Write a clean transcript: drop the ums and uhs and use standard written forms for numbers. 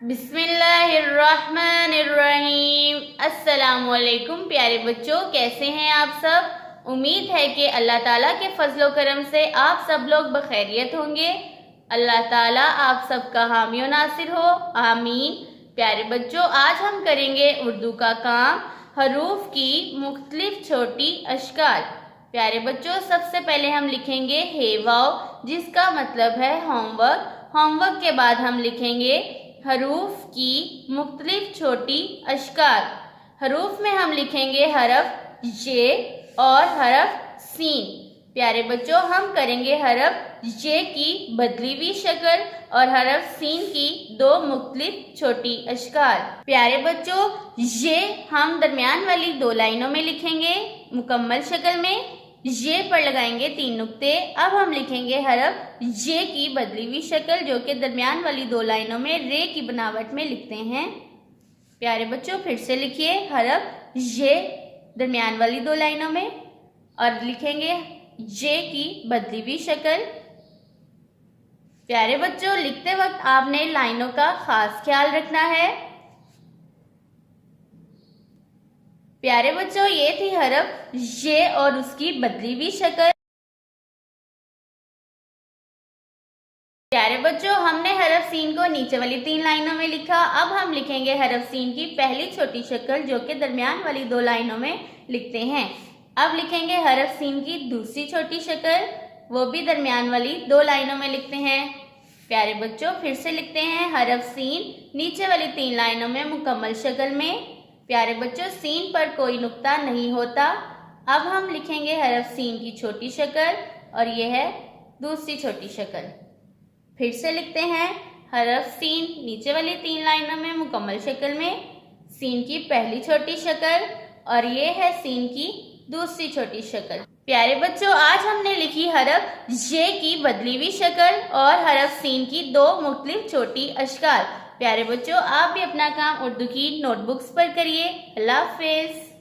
बिस्मिल्लाहिर्रहमानिर्रहीम। अस्सलामुअलैकुम प्यारे बच्चों, कैसे हैं आप सब। उम्मीद है कि अल्लाह ताला के फजलो करम से आप सब लोग बखैरियत होंगे। अल्लाह ताला आप सबका हामी और नासिर हो, आमीन। प्यारे बच्चों, आज हम करेंगे उर्दू का काम, हरूफ की मुख्तलिफ छोटी अशकाल। प्यारे बच्चों, सबसे पहले हम लिखेंगे हेवाव, जिसका मतलब है होमवर्क। होमवर्क के बाद हम लिखेंगे हरूफ की मुख्तलिफ छोटी अशकाल। हरूफ में हम लिखेंगे हरफ जे और हरफ सीन। प्यारे बच्चों, हम करेंगे हरफ जे की बदली हुई शक्ल और हरफ सीन की दो मुख्तलिफ छोटी अशकाल। प्यारे बच्चों, ये हम दरमियान वाली दो लाइनों में लिखेंगे मुकम्मल शक्ल में। ये पर लगाएंगे 3 नुक्ते। अब हम लिखेंगे हरफ जे की बदली हुई शक्ल, जो कि दरमियान वाली दो लाइनों में रे की बनावट में लिखते हैं। प्यारे बच्चों, फिर से लिखिए हरफ जे दरमियान वाली दो लाइनों में और लिखेंगे जे की बदली हुई शक्ल। प्यारे बच्चों, लिखते वक्त आपने लाइनों का खास ख्याल रखना है। प्यारे बच्चों, ये थी हरफ ये और उसकी बदली हुई शक्ल। प्यारे बच्चों, हमने हरफ सीन को नीचे वाली 3 लाइनों में लिखा। अब हम लिखेंगे हरफ सीन की पहली छोटी शक्ल, जो कि दरमियान वाली 2 लाइनों में लिखते हैं। अब लिखेंगे हरफ सीन की दूसरी छोटी शक्ल, वो भी दरमियान वाली 2 लाइनों में लिखते हैं। प्यारे बच्चों, फिर से लिखते हैं हरफ सीन नीचे वाली 3 लाइनों में मुकम्मल शक्ल में। प्यारे बच्चों, सीन पर कोई नुक्ता नहीं होता। अब हम लिखेंगे हरफ सीन की छोटी शक्ल और यह है दूसरी छोटी शक्ल। फिर से लिखते हैं हरफ सीन नीचे वाली 3 लाइनों में मुकम्मल शक्ल में, सीन की पहली छोटी शक्ल और ये है सीन की दूसरी छोटी शक्ल। प्यारे बच्चों, आज हमने लिखी हरफ जे की बदली हुई शक्ल और हरफ सीन की 2 मुख्तलिफ छोटी अशकाल। प्यारे बच्चों, आप भी अपना काम उर्दू की नोटबुक्स पर करिए। अल्लाह हाफिज़।